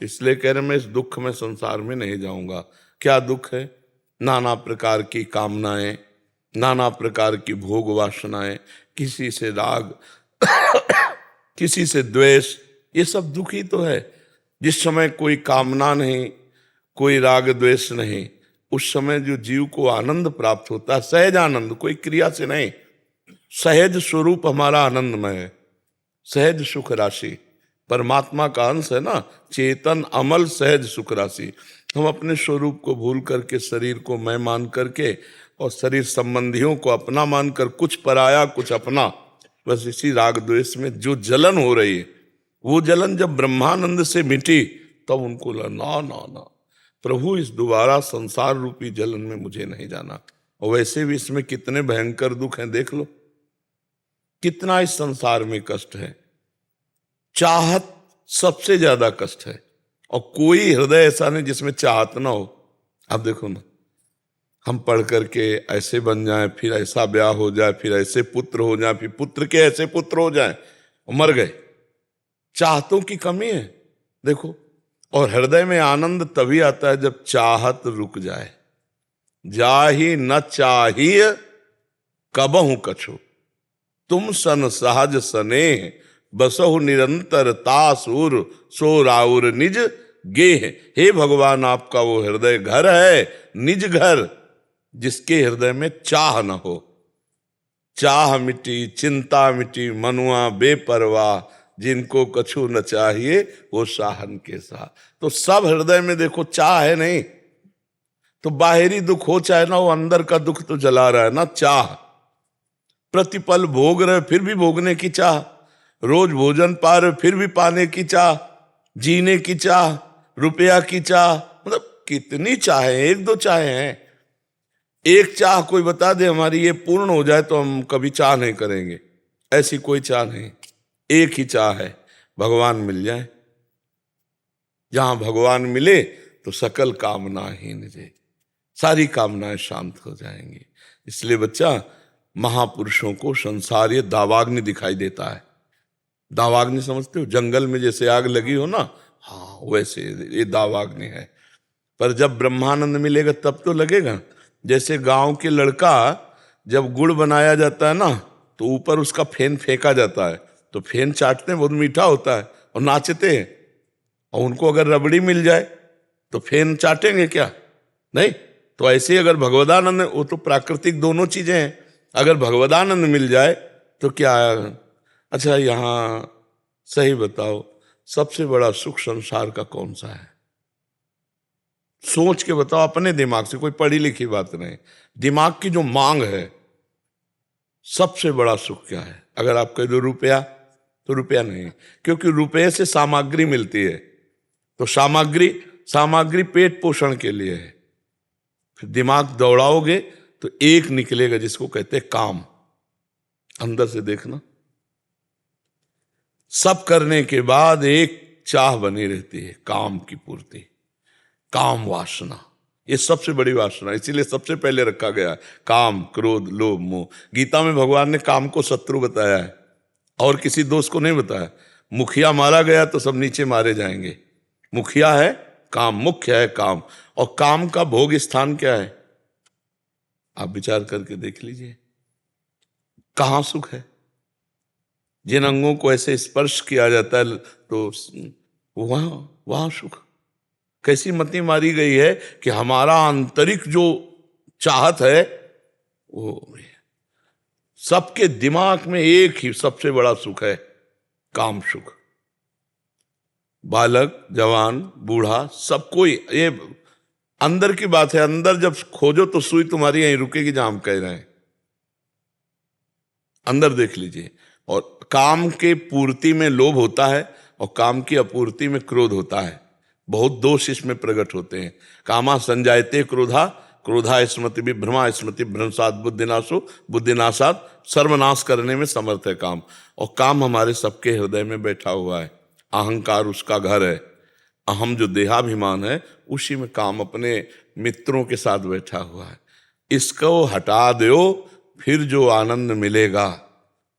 इसलिए कह रहे मैं इस दुख में संसार में नहीं जाऊंगा। क्या दुख है? नाना प्रकार की कामनाएं, नाना प्रकार की भोग वासनाएं, किसी से राग किसी से द्वेष, ये सब दुख ही तो है। जिस समय कोई कामना नहीं, कोई राग द्वेष नहीं, उस समय जो जीव को आनंद प्राप्त होता है, सहज आनंद, कोई क्रिया से नहीं, सहज स्वरूप हमारा आनंदमय है, सहज सुख राशि, परमात्मा का अंश है ना, चेतन अमल सहज सुख राशि। हम अपने स्वरूप को भूल करके शरीर को मैं मान करके और शरीर संबंधियों को अपना मानकर कुछ पराया कुछ अपना, बस इसी राग द्वेष में जो जलन हो रही है, वो जलन जब ब्रह्मानंद से मिटी तब उनको लगा ना ना ना प्रभु, इस दोबारा संसार रूपी जलन में मुझे नहीं जाना। और वैसे भी इसमें कितने भयंकर दुख हैं, देख लो कितना इस संसार में कष्ट है। चाहत सबसे ज्यादा कष्ट है, और कोई हृदय ऐसा नहीं जिसमें चाहत ना हो। अब देखो ना, हम पढ़ करके ऐसे बन जाएं, फिर ऐसा ब्याह हो जाए, फिर ऐसे पुत्र हो जाए, फिर पुत्र के ऐसे पुत्र हो जाएं, मर गए। चाहतों की कमी है देखो। और हृदय में आनंद तभी आता है जब चाहत रुक जाए। जाहि न चाहिए कबहु कछु, तुम सन सहज स्नेह, बसहु निरंतर तासुर सो राउर निज गेह। हे भगवान, आपका वो हृदय घर है, निज घर, जिसके हृदय में चाह न हो। चाह मिटी, चिंता मिटी, मनुआ बेपरवाह, जिनको कछु न चाहिए वो साहन के साथ। तो सब हृदय में देखो चाह है नहीं, तो बाहरी दुख हो चाहे ना, वो अंदर का दुख तो जला रहा है ना, चाह। प्रतिपल भोग रहे फिर भी भोगने की चाह, रोज भोजन पा रहे फिर भी पाने की चाह, जीने की चाह, रुपया की चाह, मतलब कितनी चाहे, एक दो चाहे हैं। एक चाह कोई बता दे हमारी ये पूर्ण हो जाए तो हम कभी चाह नहीं करेंगे, ऐसी कोई चाह नहीं। एक ही चाह है, भगवान मिल जाए। जहां भगवान मिले तो सकल कामनाहीन जे, सारी कामनाएं शांत हो जाएंगी। इसलिए बच्चा, महापुरुषों को संसार ये दावाग्नि दिखाई देता है। दावाग्नि समझते हो? जंगल में जैसे आग लगी हो ना, हाँ वैसे ये दावाग्नि है। पर जब ब्रह्मानंद मिलेगा तब तो लगेगा। जैसे गांव के लड़का जब गुड़ बनाया जाता है ना, तो ऊपर उसका फेन फेंका जाता है, तो फेन चाटते हैं, बहुत मीठा होता है, और नाचते हैं। और उनको अगर रबड़ी मिल जाए तो फेन चाटेंगे क्या? नहीं। तो ऐसे ही अगर भगवदानंद, वो तो प्राकृतिक दोनों चीजें हैं, अगर भगवदानंद मिल जाए तो क्या। अच्छा यहाँ सही बताओ, सबसे बड़ा सुख संसार का कौन सा है? सोच के बताओ अपने दिमाग से, कोई पढ़ी लिखी बात नहीं, दिमाग की जो मांग है, सबसे बड़ा सुख क्या है? अगर आप कह दो रुपया, तो रुपया नहीं, क्योंकि रुपये से सामग्री मिलती है, तो सामग्री पेट पोषण के लिए है। फिर दिमाग दौड़ाओगे तो एक निकलेगा जिसको कहते हैं काम। अंदर से देखना, सब करने के बाद एक चाह बनी रहती है, काम की पूर्ति, काम वासना। ये सबसे बड़ी वासना, इसीलिए सबसे पहले रखा गया है काम, क्रोध, लोभ, मोह। गीता में भगवान ने काम को शत्रु बताया है, और किसी दोस्त को नहीं बताया। मुखिया मारा गया तो सब नीचे मारे जाएंगे। मुखिया है काम, मुख्य है काम। और काम का भोग स्थान क्या है? आप विचार करके देख लीजिए, कहां सुख है? जिन अंगों को ऐसे स्पर्श किया जाता है तो वहां सुख। कैसी मति मारी गई है कि हमारा आंतरिक जो चाहत है वो, सबके दिमाग में एक ही सबसे बड़ा सुख है, काम सुख। बालक, जवान, बूढ़ा, सबको ये अंदर की बात है। अंदर जब खोजो तो सुई तुम्हारी यहीं रुकेगी जहां हम कह रहे हैं। अंदर देख लीजिए। और काम के पूर्ति में लोभ होता है, और काम की अपूर्ति में क्रोध होता है। बहुत दोष इसमें प्रकट होते हैं। कामा संजायते क्रोधा, क्रोधा स्मृति विभ्रमा, स्मृति भ्रंशात बुद्धिनाशो, बुद्धिनाशात सर्वनाश करने में समर्थ है काम। और काम हमारे सबके हृदय में बैठा हुआ है। अहंकार उसका घर है, अहम जो देहाभिमान है उसी में काम अपने मित्रों के साथ बैठा हुआ है। इसको हटा दो, फिर जो आनंद मिलेगा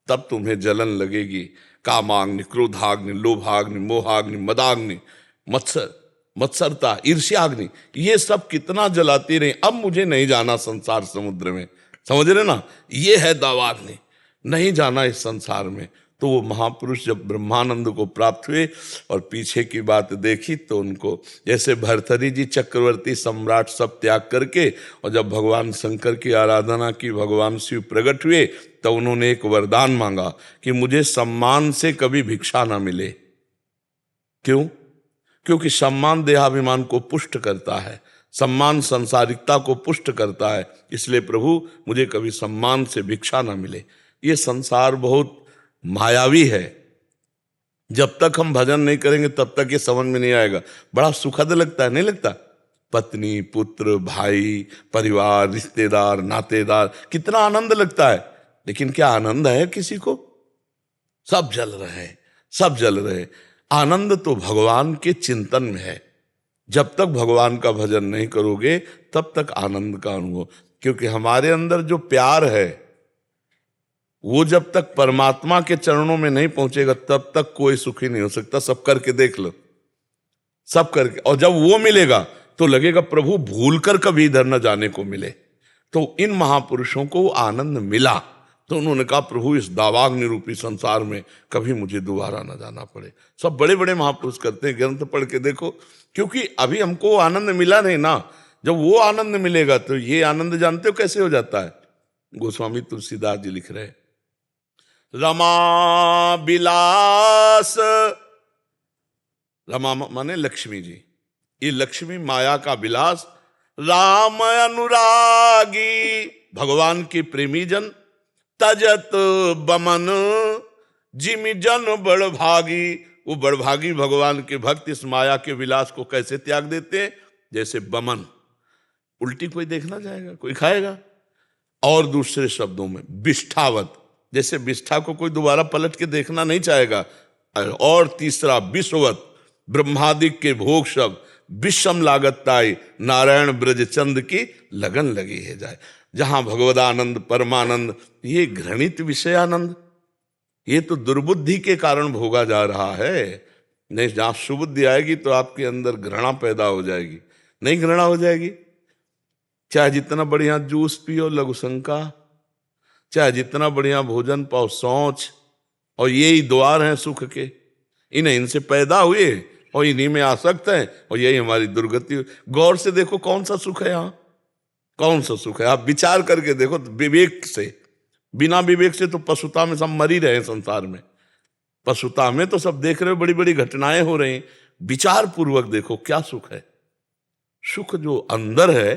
तब तुम्हें जलन लगेगी। कामाग्नि, क्रोधाग्नि, लोभाग्नि, मोहाग्नि, मदाग्नि, मत्सरता, ईर्ष्याग्नि, ये सब कितना जलाती रही। अब मुझे नहीं जाना संसार समुद्र में, समझ रहे ना, ये है दावाग्नि, नहीं जाना इस संसार में। तो वो महापुरुष जब ब्रह्मानंद को प्राप्त हुए और पीछे की बात देखी तो उनको, जैसे भर्तृहरि जी चक्रवर्ती सम्राट सब त्याग करके और जब भगवान शंकर की आराधना की, भगवान शिव प्रकट हुए, तो उन्होंने एक वरदान मांगा कि मुझे सम्मान से कभी भिक्षा ना मिले। क्यों? क्योंकि सम्मान देहाभिमान को पुष्ट करता है, सम्मान संसारिकता को पुष्ट करता है, इसलिए प्रभु मुझे कभी सम्मान से भिक्षा ना मिले। ये संसार बहुत मायावी है, जब तक हम भजन नहीं करेंगे तब तक ये समझ में नहीं आएगा। बड़ा सुखद लगता है, नहीं लगता? पत्नी, पुत्र, भाई, परिवार, रिश्तेदार, नातेदार, कितना आनंद लगता है, लेकिन क्या आनंद है किसी को? सब जल रहे, सब जल रहे। आनंद तो भगवान के चिंतन में है। जब तक भगवान का भजन नहीं करोगे तब तक आनंद का अनुभव, क्योंकि हमारे अंदर जो प्यार है वो जब तक परमात्मा के चरणों में नहीं पहुंचेगा तब तक कोई सुखी नहीं हो सकता। सब करके देख लो, सब करके, और जब वो मिलेगा तो लगेगा प्रभु भूल कर कभी इधर न जाने को मिले। तो इन महापुरुषों को आनंद मिला, तो उन्होंने कहा प्रभु इस दावाग्नि रूपी संसार में कभी मुझे दोबारा न जाना पड़े। सब बड़े बड़े महापुरुष करते हैं, ग्रंथ पढ़ के देखो, क्योंकि अभी हमको आनंद मिला नहीं ना। जब वो आनंद मिलेगा तो ये आनंद जानते हो कैसे हो जाता है? गोस्वामी तुलसीदास जी लिख रहे हैं, रमा बिलास, रमा माने लक्ष्मी जी, ये लक्ष्मी माया का विलास, राम अनुरागी भगवान के प्रेमी जन, तजत बमन जिमि जन बड़भागी। वो बड़भागी भगवान के भक्त इस माया के विलास को कैसे त्याग देते हैं? जैसे बमन, उल्टी कोई देखना चाहेगा, कोई खाएगा। और दूसरे शब्दों में विष्ठावत, जैसे विष्ठा को कोई दोबारा पलट के देखना नहीं चाहेगा। और तीसरा विश्ववत, ब्रह्मादिक के भोग शब्द, विषम लागत ताई नारायण ब्रज चंद की लगन लगी है जाए। जहां भगवदानंद, परमानंद, ये घृणित विषयानंद, ये तो दुर्बुद्धि के कारण भोगा जा रहा है। नहीं, जहां सुबुद्धि आएगी तो आपके अंदर घृणा पैदा हो जाएगी। नहीं घृणा हो जाएगी, चाहे जितना बढ़िया जूस पियो लघु शंका, चाहे जितना बढ़िया भोजन पाओ सोच, और यही द्वार हैं सुख के, इनसे पैदा हुए और इन्हीं में आसक्त हैं, और यही हमारी दुर्गति। गौर से देखो कौन सा सुख है यहाँ, कौन सा सुख है? आप विचार करके देखो विवेक से। बिना विवेक से तो पशुता में सब मर ही रहे हैं संसार में। पशुता में तो सब देख रहे हो, बड़ी बड़ी घटनाएं हो रही। विचार पूर्वक देखो क्या सुख है। सुख जो अंदर है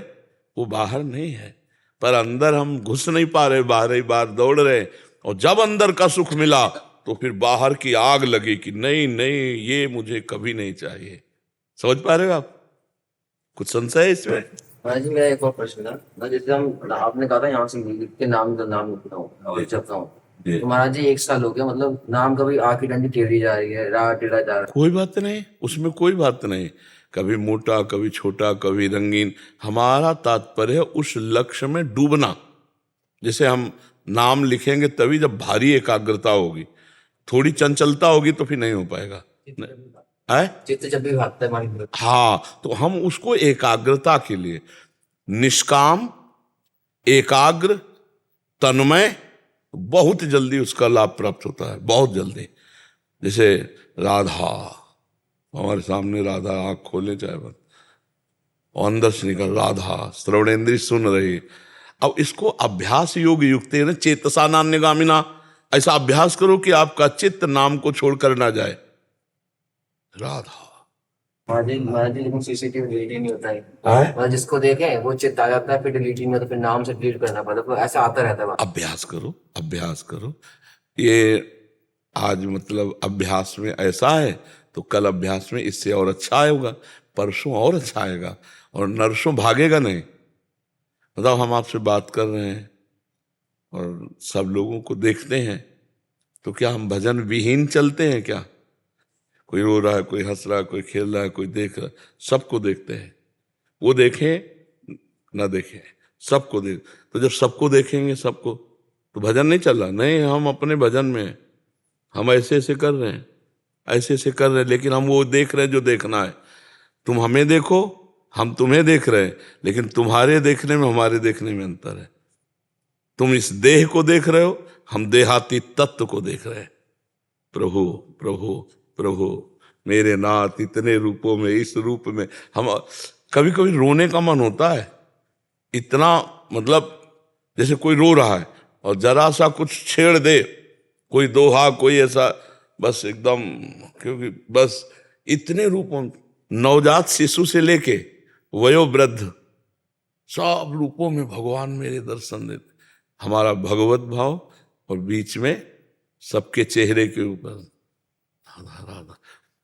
वो बाहर नहीं है, पर अंदर हम घुस नहीं पा रहे, बाहर ही बाहर दौड़ रहे। और जब अंदर का सुख मिला तो फिर बाहर की आग लगी कि नहीं नहीं, ये मुझे कभी नहीं चाहिए। समझ पा रहे हो आप? कुछ संशय है इसमें? हाँ जी, मेरा एक और प्रश्न था। जैसे हम, आपने कहा था यहाँ से लिख के नाम लिखता हूँ, जपता हूँ, तो महाराज जी 1 साल हो गया, मतलब नाम कभी आँख की डंडी टेढ़ी जा रही है, राह टेढ़ा जा रहा है। कोई बात नहीं, उसमें कोई बात नहीं। कभी मोटा, कभी छोटा, कभी रंगीन, हमारा तात्पर्य है उस लक्ष्य में डूबना। जैसे हम नाम लिखेंगे तभी जब भारी एकाग्रता होगी, थोड़ी चंचलता होगी तो फिर नहीं हो पाएगा है? चित्त जब भी भागता है हमारी। हाँ, तो हम उसको एकाग्रता के लिए निष्काम, एकाग्र, तन्मय, बहुत जल्दी उसका लाभ प्राप्त होता है, बहुत जल्दी। जैसे राधा, हमारे सामने राधा, आंख खोले चाहे बंद, और अंदर से निकल राधा, श्रवणेन्द्रिय सुन रही। अब इसको अभ्यास योग युक्त है ना, चेतसा नान्यगामिना। ऐसा अभ्यास करो कि आपका चित्त नाम को छोड़कर ना जाए। राधा महाराज जी लेकिन सीसीटीवी डिलीट ही नहीं होता है। मतलब जिसको देखे वो चित्त आ जाता है, फिर डिलीट ही नहीं होता, फिर नाम से डिलीट करना पड़ता है, तो ऐसा आता रहता है। अभ्यास करो, अभ्यास करो। ये आज मतलब अभ्यास में ऐसा है तो कल अभ्यास में इससे और अच्छा होगा, परसों और अच्छा आएगा, और नरसों भागेगा नहीं। मतलब हम आपसे बात कर रहे हैं और सब लोगों को देखते हैं, तो क्या हम भजन विहीन चलते हैं क्या? कोई रो रहा है, कोई हंस रहा है, कोई खेल रहा है, कोई देख रहा है, सबको देखते हैं। वो देखें ना देखें, सबको देख। तो जब सबको देखेंगे, सबको, तो भजन नहीं चल रहा। नहीं, हम अपने भजन में, हम ऐसे ऐसे कर रहे हैं, ऐसे ऐसे कर रहे हैं, लेकिन हम वो देख रहे हैं जो देखना है। तुम हमें देखो, हम तुम्हें देख रहे हैं, लेकिन तुम्हारे देखने में हमारे देखने में अंतर है। तुम इस देह को देख रहे हो, हम देहाती तत्व को देख रहे हैं। प्रभु प्रभु प्रभु मेरे नाथ, इतने रूपों में, इस रूप में हम कभी कभी रोने का मन होता है। इतना मतलब जैसे कोई रो रहा है और जरा सा कुछ छेड़ दे, कोई दोहा, कोई ऐसा, बस एकदम, क्योंकि बस इतने रूपों, नवजात शिशु से लेके वयोवृद्ध, सब रूपों में भगवान मेरे दर्शन देते। हमारा भगवत भाव, और बीच में सबके चेहरे के ऊपर राधा राधा।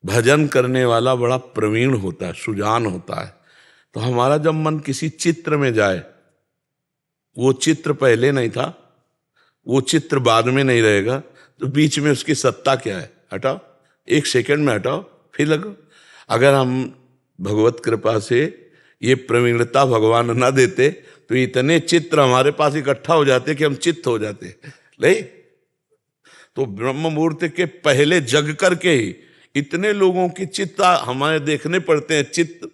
भजन करने वाला बड़ा प्रवीण होता है, सुजान होता है। तो हमारा जब मन किसी चित्र में जाए, वो चित्र पहले नहीं था, वो चित्र बाद में नहीं रहेगा, तो बीच में उसकी सत्ता क्या है? हटाओ, एक सेकंड में हटाओ, फिर लगो। अगर हम भगवत कृपा से ये प्रवीणता भगवान ना देते तो इतने चित्र हमारे पास इकट्ठा हो जाते कि हम चित्त हो जाते। नहीं तो ब्रह्म मुहूर्त के पहले जग करके ही इतने लोगों की चित्त हमारे देखने पड़ते हैं। चित्त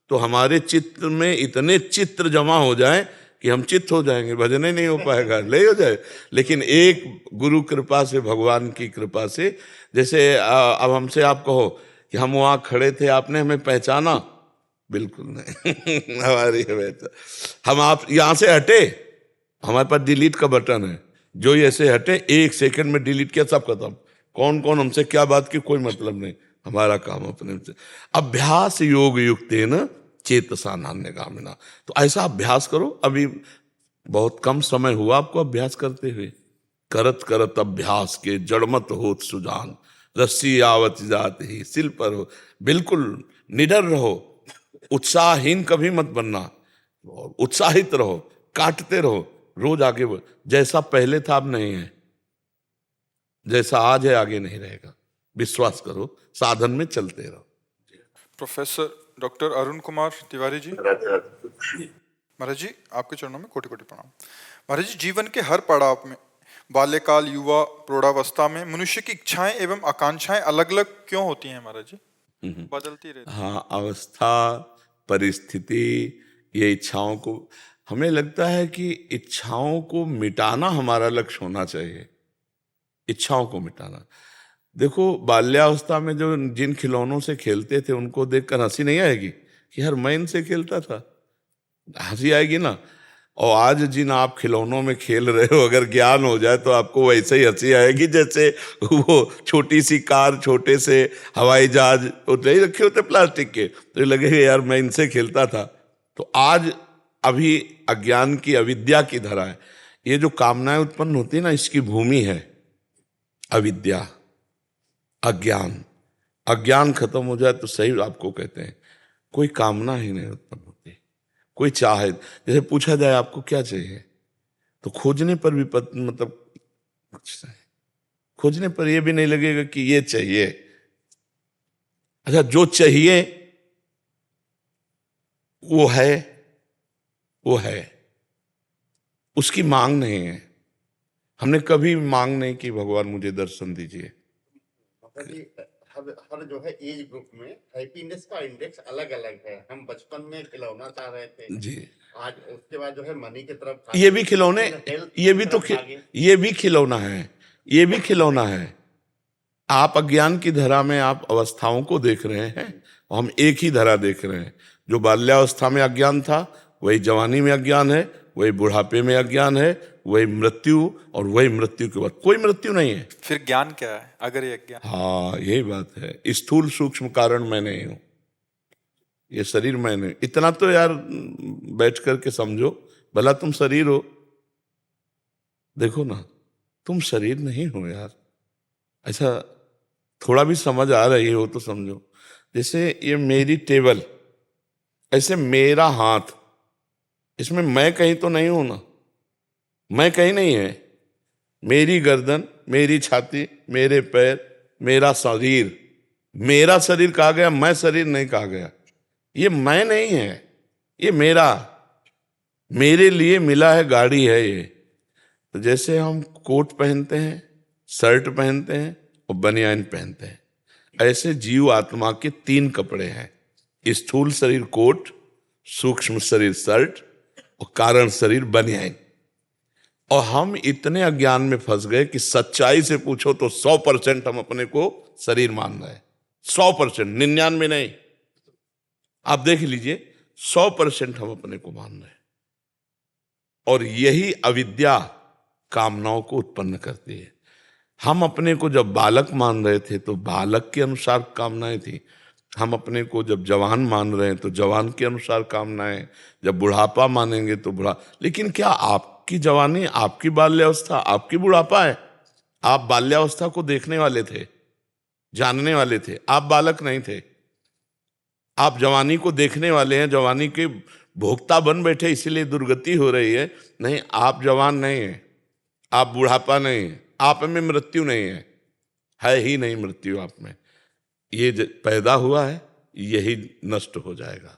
तो हमारे चित्त में इतने चित्र जमा हो जाए कि हम चित्त हो जाएंगे, भजन ही नहीं हो पाएगा, ले हो जाए। लेकिन एक गुरु कृपा से, भगवान की कृपा से, जैसे अब हमसे आप कहो कि हम वहां खड़े थे, आपने हमें पहचाना? बिल्कुल नहीं। हमारी हम आप यहां से हटे, हमारे पास डिलीट का बटन है, जो ये ऐसे हटे, एक सेकंड में डिलीट किया, सब खत्म। कौन कौन हमसे क्या बात की, कोई मतलब नहीं। हमारा काम अपने से। अभ्यास योग युक्त न चेतसा नान्य गामिना। तो ऐसा अभ्यास करो। अभी बहुत कम समय हुआ आपको अभ्यास करते हुए। करत करत अभ्यास के जड़मत होत सुजान, रस्सी आवत जात ही सिल पर हो। बिल्कुल निडर रहो, उत्साहहीन कभी मत बनना, और उत्साहित रहो, काटते रहो, रोज आगे बढ़ो। जैसा पहले था अब नहीं है, जैसा आज है आगे नहीं रहेगा। विश्वास करो, साधन में चलते रहो। Professor doctor Arun Kumar Tiwari ji. महाराज जी, आपके चरणों में कोटि कोटि प्रणाम। महाराज जी, जीवन के हर पड़ाव में, बाल्यकाल, युवा, प्रौढ़ावस्था में मनुष्य की इच्छाएं एवं आकांक्षाएं अलग अलग क्यों होती हैं महाराज जी? बदलती रहती। हाँ, अवस्था, परिस्थिति, ये इच्छाओं को, हमें लगता है कि इच्छाओं को मिटाना हमारा लक्ष्य होना चाहिए। इच्छाओं को मिटाना। देखो, बाल्यावस्था में जो जिन खिलौनों से खेलते थे उनको देखकर हंसी नहीं आएगी कि यार मैं इनसे खेलता था? हंसी आएगी ना। और आज जिन आप खिलौनों में खेल रहे हो, अगर ज्ञान हो जाए तो आपको वैसे ही हंसी आएगी जैसे वो छोटी सी कार, छोटे से हवाई जहाज नहीं रखे होते प्लास्टिक के, तो लगेगा यार मैं इनसे खेलता था। तो आज अभी अज्ञान की, अविद्या की धरा है। ये जो कामनाएं उत्पन्न होती है ना, इसकी भूमि है अविद्या, अज्ञान। अज्ञान खत्म हो जाए तो सही आपको कहते हैं कोई कामना ही नहीं उत्पन्न होती, कोई चाहे। जैसे पूछा जाए आपको क्या चाहिए, तो खोजने पर भी मतलब खोजने पर यह भी नहीं लगेगा कि ये चाहिए। अच्छा, जो चाहिए वो है, वो है, उसकी मांग नहीं है। हमने कभी मांग नहीं की भगवान मुझे दर्शन दीजिए। हर जो है एज ग्रुप में हैप्पीनेस का इंडेक्स अलग अलग है। हम बचपन में खिलौना चाह रहे थे जी, आज उसके बाद जो है मनी की तरफ, ये भी खिलौने, ये भी तो ये भी खिलौना है, ये भी खिलौना है। आप अज्ञान की धरा में आप अवस्थाओं को देख रहे हैं, और हम एक ही धरा देख रहे हैं। जो बाल्यावस्था में अज्ञान था, वही जवानी में अज्ञान है, वही बुढ़ापे में अज्ञान है, वही मृत्यु, और वही मृत्यु के बाद कोई मृत्यु नहीं है। फिर ज्ञान क्या है अगर ये अज्ञान? हाँ, यही बात है। स्थूल सूक्ष्म कारण मैं नहीं हूं, ये शरीर मैं नहीं। इतना तो यार बैठ करके समझो, भला तुम शरीर हो। देखो ना, तुम शरीर नहीं हो यार। ऐसा थोड़ा भी समझ आ रही हो तो समझो। जैसे ये मेरी टेबल, ऐसे मेरा हाथ, इसमें मैं कहीं तो नहीं हूं ना, मैं कहीं नहीं है। मेरी गर्दन, मेरी छाती, मेरे पैर, मेरा शरीर, मेरा शरीर कहा गया, मैं शरीर नहीं कहा गया। ये मैं नहीं है, ये मेरा, मेरे लिए मिला है, गाड़ी है ये। तो जैसे हम कोट पहनते हैं, शर्ट पहनते हैं और बनियान पहनते हैं, ऐसे जीव आत्मा के 3 कपड़े हैं, स्थूल शरीर कोट, सूक्ष्म शरीर शर्ट और कारण शरीर बनियान। और हम इतने अज्ञान में फंस गए कि सच्चाई से पूछो तो 100% हम अपने को शरीर मान रहे हैं। 100%, 99 नहीं। आप देख लीजिए, 100% हम अपने को मान रहे हैं। और यही अविद्या कामनाओं को उत्पन्न करती है। हम अपने को जब बालक मान रहे थे तो बालक के अनुसार कामनाएं थी, हम अपने को जब जवान मान रहे हैं तो जवान के अनुसार कामनाएं, जब बुढ़ापा मानेंगे तो लेकिन क्या आपकी जवानी, आपकी बाल्यावस्था, आपकी बुढ़ापा है? आप बाल्यावस्था को देखने वाले थे, जानने वाले थे, आप बालक नहीं थे। आप जवानी को देखने वाले हैं, जवानी के भोक्ता बन बैठे इसीलिए दुर्गति हो रही है। नहीं, आप जवान नहीं है, आप बुढ़ापा नहीं है, आप में मृत्यु नहीं है ही नहीं मृत्यु आप में। ये पैदा हुआ है, यही नष्ट हो जाएगा।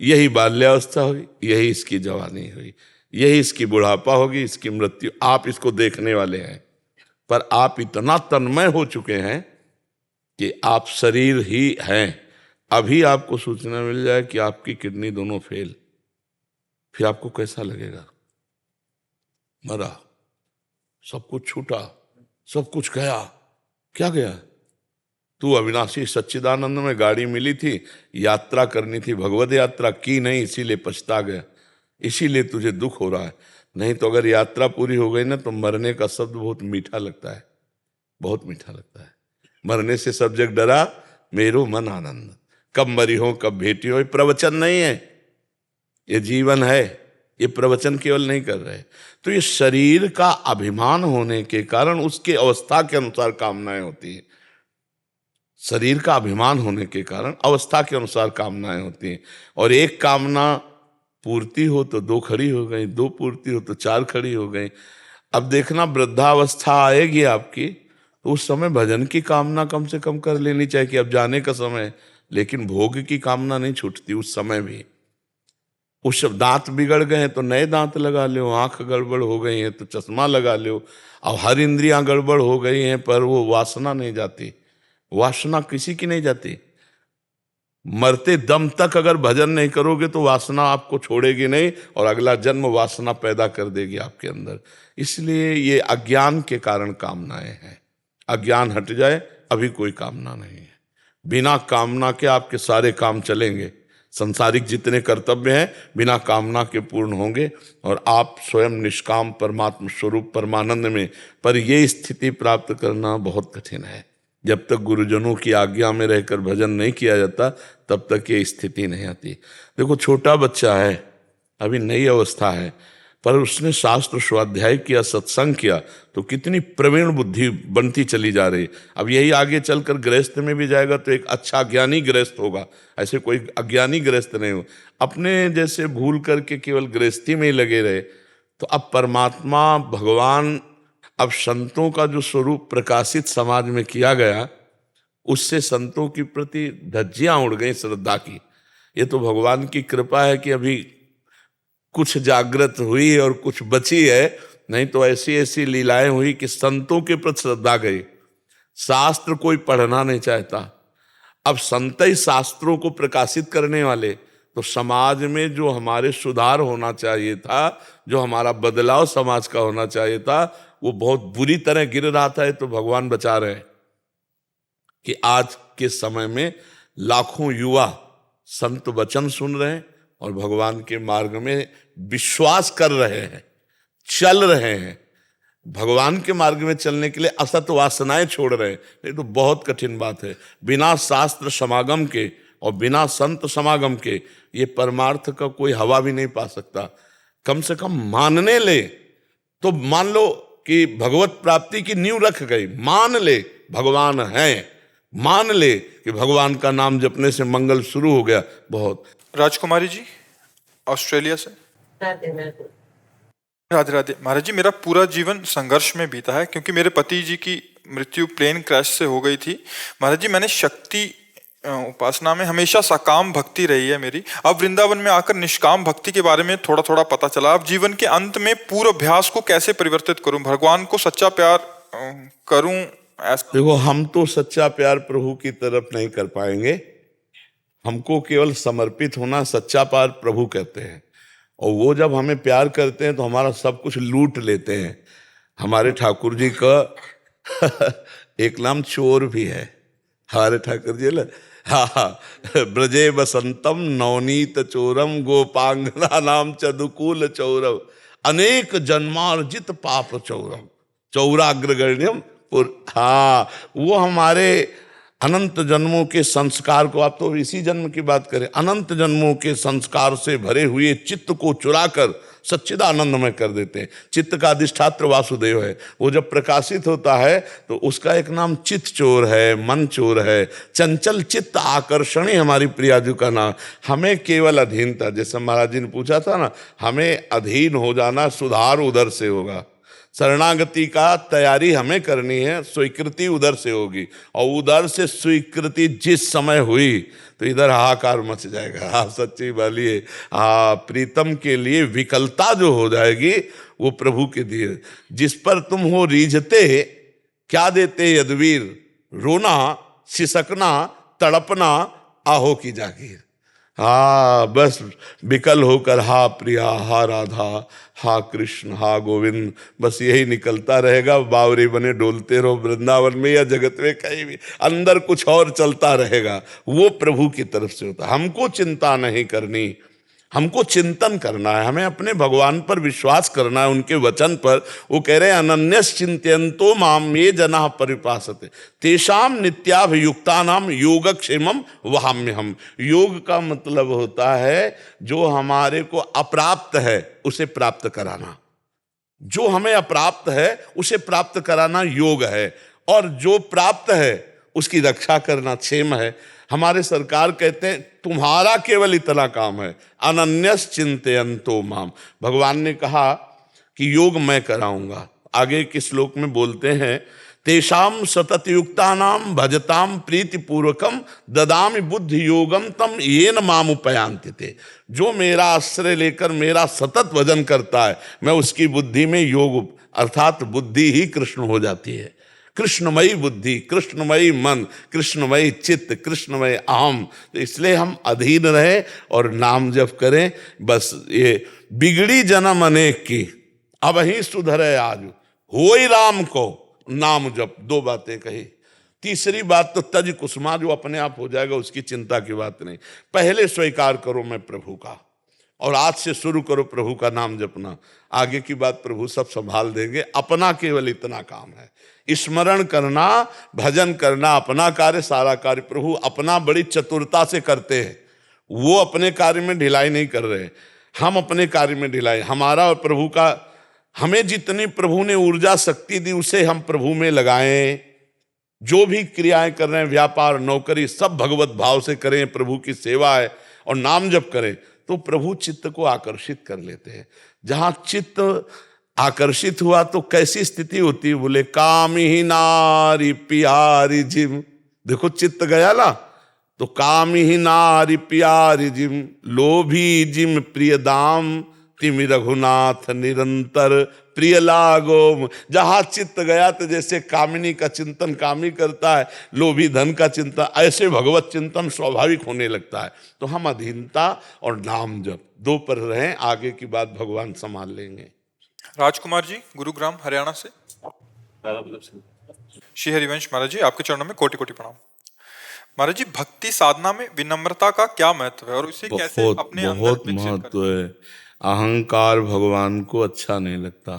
यही बाल्यावस्था हुई, यही इसकी जवानी हुई, यही इसकी बुढ़ापा होगी, इसकी मृत्यु। आप इसको देखने वाले हैं, पर आप इतना तन्मय हो चुके हैं कि आप शरीर ही हैं। अभी आपको सूचना मिल जाए कि आपकी किडनी दोनों फेल, फिर आपको कैसा लगेगा? मरा, सब कुछ छूटा, सब कुछ गया। क्या गया? तू अविनाशी सच्चिदानंद में गाड़ी मिली थी, यात्रा करनी थी, भगवत यात्रा की नहीं, इसीलिए पछता गया, इसीलिए तुझे दुख हो रहा है। नहीं तो अगर यात्रा पूरी हो गई ना तो मरने का शब्द बहुत मीठा लगता है, बहुत मीठा लगता है। मरने से सब जग डरा, मेरो मन आनंद। कब मरी हो कब भेटी हो, ये प्रवचन नहीं है, ये जीवन है। ये प्रवचन केवल नहीं कर रहे। तो ये शरीर का अभिमान होने के कारण उसके अवस्था के अनुसार कामनाएं होती हैं। शरीर का अभिमान होने के कारण अवस्था के अनुसार कामनाएं होती हैं। और एक कामना पूर्ति हो तो 2 खड़ी हो गई, 2 पूर्ति हो तो 4 खड़ी हो गई। अब देखना, वृद्धावस्था आएगी आपकी तो उस समय भजन की कामना कम से कम कर लेनी चाहिए कि अब जाने का समय। लेकिन भोग की कामना नहीं छूटती उस समय भी। उस दांत बिगड़ गए हैं तो नए दांत लगा लो, आंख गड़बड़ हो गई है तो चश्मा लगा लो। अब हर इंद्रियां गड़बड़ हो गई हैं पर वो वासना नहीं जाती। वासना किसी की नहीं जाती। मरते दम तक अगर भजन नहीं करोगे तो वासना आपको छोड़ेगी नहीं और अगला जन्म वासना पैदा कर देगी आपके अंदर। इसलिए ये अज्ञान के कारण कामनाएं हैं। अज्ञान हट जाए अभी कोई कामना नहीं है। बिना कामना के आपके सारे काम चलेंगे। संसारिक जितने कर्तव्य हैं बिना कामना के पूर्ण होंगे और आप स्वयं निष्काम परमात्मा स्वरूप परमानंद में। पर ये स्थिति प्राप्त करना बहुत कठिन है। जब तक गुरुजनों की आज्ञा में रहकर भजन नहीं किया जाता तब तक ये स्थिति नहीं आती। देखो, छोटा बच्चा है, अभी नई अवस्था है, पर उसने शास्त्र स्वाध्याय किया, सत्संग किया तो कितनी प्रवीण बुद्धि बनती चली जा रही। अब यही आगे चलकर गृहस्थ में भी जाएगा तो एक अच्छा ज्ञानी गृहस्थ होगा, ऐसे कोई अज्ञानी गृहस्थ नहीं हो। अपने जैसे भूल करके केवल गृहस्थी में ही लगे रहे तो अब परमात्मा भगवान, अब संतों का जो स्वरूप प्रकाशित समाज में किया गया उससे संतों के प्रति धज्जियां उड़ गई श्रद्धा की। ये तो भगवान की कृपा है कि अभी कुछ जागृत हुई है और कुछ बची है, नहीं तो ऐसी ऐसी लीलाएं हुई कि संतों के प्रति श्रद्धा गई। शास्त्र कोई पढ़ना नहीं चाहता। अब संत ही शास्त्रों को प्रकाशित करने वाले, तो समाज में जो हमारे सुधार होना चाहिए था, जो हमारा बदलाव समाज का होना चाहिए था, वो बहुत बुरी तरह गिर रहा था। तो भगवान बचा रहे हैं कि आज के समय में लाखों युवा संत वचन सुन रहे हैं और भगवान के मार्ग में विश्वास कर रहे हैं, चल रहे हैं। भगवान के मार्ग में चलने के लिए असत वासनाएं छोड़ रहे हैं। ये तो बहुत कठिन बात है। बिना शास्त्र समागम के और बिना संत समागम के ये परमार्थ का कोई हवा भी नहीं पा सकता। कम से कम मानने ले तो मान लो कि भगवत प्राप्ति की नींव रख गई। मान ले भगवान है, मान ले कि भगवान का नाम जपने से मंगल शुरू हो गया। बहुत। राजकुमारी जी ऑस्ट्रेलिया से। राधे राधे। महाराज जी, मेरा पूरा जीवन संघर्ष में बीता है क्योंकि मेरे पति जी की मृत्यु प्लेन क्रैश से हो गई थी। महाराज जी, मैंने शक्ति उपासना में हमेशा सकाम भक्ति रही है मेरी। अब वृंदावन में आकर निष्काम भक्ति के बारे में थोड़ा थोड़ा पता चला। अब जीवन के अंत में पूर्वाभ्यास को कैसे परिवर्तित करूं, भगवान को सच्चा प्यार करूं देखो, हम तो सच्चा प्यार प्रभु की तरफ नहीं कर पाएंगे। हमको केवल समर्पित होना सच्चा प्यार प्रभु कहते हैं। और वो जब हमें प्यार करते हैं तो हमारा सब कुछ लूट लेते हैं। हमारे ठाकुर जी का एक नाम चोर भी है। हमारे ठाकुर जी ब्रजे बसंतम नवनीत चोरम गोपांगना नाम चदुकूल चौरव अनेक जन्मार्जित पाप चौरम चौराग्रगण्यम। हाँ, वो हमारे अनंत जन्मों के संस्कार को, आप तो इसी जन्म की बात करें, अनंत जन्मों के संस्कार से भरे हुए चित्त को चुराकर सच्चिदानंदमय कर देते हैं। चित्त का अधिष्ठात्र वासुदेव है। वो जब प्रकाशित होता है तो उसका एक नाम चित्त चोर है, मन चोर है। चंचल चित्त आकर्षणी हमारी प्रियाजू का नाम। हमें केवल अधीनता, जैसे महाराज जी ने पूछा था ना, हमें अधीन हो जाना, सुधार उधर से होगा। शरणागति का तैयारी हमें करनी है, स्वीकृति उधर से होगी। और उधर से स्वीकृति जिस समय हुई तो इधर हाहाकार मच जाएगा। हाँ, सच्ची वाली है। हाँ, प्रीतम के लिए विकलता जो हो जाएगी वो प्रभु के दिए। जिस पर तुम हो रीझते क्या देते यदवीर, रोना सिसकना तड़पना आहो की जागीर। हाँ, बस विकल होकर हा प्रिया, हा राधा, हा कृष्ण, हा गोविंद, बस यही निकलता रहेगा। बावरी बने डोलते रहो वृंदावन में या जगत में, कहीं भी अंदर कुछ और चलता रहेगा। वो प्रभु की तरफ से होता। हमको चिंता नहीं करनी, हमको चिंतन करना है। हमें अपने भगवान पर विश्वास करना है, उनके वचन पर। वो कह रहे हैं अनन्यस चिंतयन्तो माम ये जना परिपासते तेषाम नित्याभियुक्तानाम योगक्षेमम वहाम्यहम्। योग का मतलब होता है जो हमारे को अप्राप्त है उसे प्राप्त कराना। जो हमें अप्राप्त है उसे प्राप्त कराना योग है, और जो प्राप्त है उसकी रक्षा करना क्षेम है। हमारे सरकार कहते हैं तुम्हारा केवल इतना काम है, अनन्यस चिंतयन्तो माम। भगवान ने कहा कि योग मैं कराऊंगा। आगे के श्लोक में बोलते हैं तेषाम सतत युक्तानाम भजताम प्रीति पूर्वकम ददामि बुद्धि योगम तम येन माम उपयांति ते। जो मेरा आश्रय लेकर मेरा सतत भजन करता है, मैं उसकी बुद्धि में योग, अर्थात बुद्धि ही कृष्ण हो जाती है। कृष्णमयी बुद्धि, कृष्णमयी मन, कृष्णमयी चित्त, कृष्णमयी अहम। तो इसलिए हम अधीन रहे और नाम जप करें। बस ये बिगड़ी जन्म अनेक की अब ही सुधरे आज, होई राम को नाम जप। दो बातें कही। तीसरी बात तो तज कुसुमा, जो अपने आप हो जाएगा उसकी चिंता की बात नहीं। पहले स्वीकार करो मैं प्रभु का, और आज से शुरू करो प्रभु का नाम जपना। आगे की बात प्रभु सब संभाल देंगे। अपना केवल इतना काम है, स्मरण करना, भजन करना, अपना कार्य, सारा कार्य प्रभु अपना बड़ी चतुरता से करते हैं। वो अपने कार्य में ढिलाई नहीं कर रहे, हम अपने कार्य में ढिलाई। हमारा और प्रभु का, हमें जितनी प्रभु ने ऊर्जा शक्ति दी उसे हम प्रभु में लगाएं। जो भी क्रियाएं कर रहे हैं, व्यापार नौकरी, सब भगवत भाव से करें। प्रभु की सेवा है और नाम जप करें तो प्रभु चित्त को आकर्षित कर लेते हैं। जहां चित्त आकर्षित हुआ तो कैसी स्थिति होती है? बोले काम ही नारी प्यारी जिम। देखो चित्त गया ना, तो काम ही नारी प्यारी जिम, लोभी जिम प्रिय दाम, तिमि रघुनाथ निरंतर प्रिय लागो। जहां चित्त गया तो जैसे कामिनी का चिंतन कामी करता है, लोभी धन का चिंतन, ऐसे भगवत चिंतन स्वाभाविक होने लगता है। तो हम अधीनता और नाम जप दो पर रहें, आगे की बात भगवान संभाल लेंगे। राजकुमार जी, गुरुग्राम हरियाणा से। श्री हरिवंश महाराज जी, आपके चरणों में कोटि कोटि प्रणाम। महाराज जी, भक्ति साधना में विनम्रता का क्या महत्व है और इसे कैसे अपने अंदर बहुत विकसित महत्व करें? है। अहंकार भगवान को अच्छा नहीं लगता।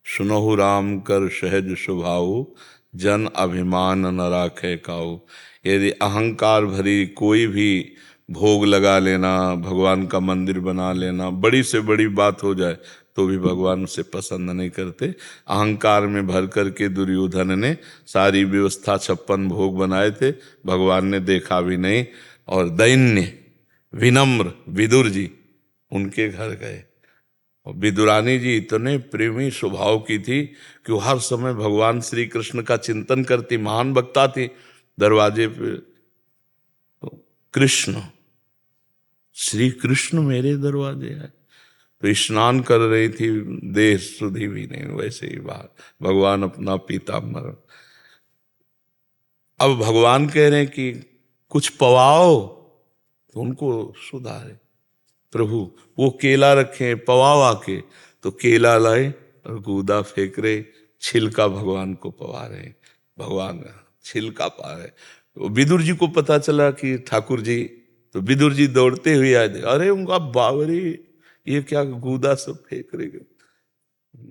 सुनहु राम कर सहज स्वभाव, जन अभिमान न राखे काऊ। यदि अहंकार भरी कोई भी भोग लगा लेना, भगवान का मंदिर बना लेना, बड़ी से बड़ी बात हो जाए तो भी भगवान उसे पसंद नहीं करते। अहंकार में भर करके दुर्योधन ने सारी व्यवस्था 56 भोग बनाए थे, भगवान ने देखा भी नहीं। और दैन्य विनम्र विदुर जी उनके घर गए, और विदुरानी जी इतने प्रेमी स्वभाव की थी कि वो हर समय भगवान श्री कृष्ण का चिंतन करती, महान वक्ता थी। दरवाजे पे कृष्ण, श्री कृष्ण मेरे दरवाजे है। तो स्नान कर रही थी, देह सुधी भी नहीं, वैसे ही बाहर भगवान अपना पीताम्बर। अब भगवान कह रहे हैं कि कुछ पवाओ, तो उनको सुधारे। प्रभु वो केला रखे, पवाओ आके, तो केला लाए और गूदा फेंक रहे, छिलका भगवान को पवा रहे। भगवान छिलका पा रहे। तो विदुर जी को पता चला कि ठाकुर जी, तो विदुर जी दौड़ते हुए आए, अरे उनका बावरी ये क्या गूदा सब फेंक रहे।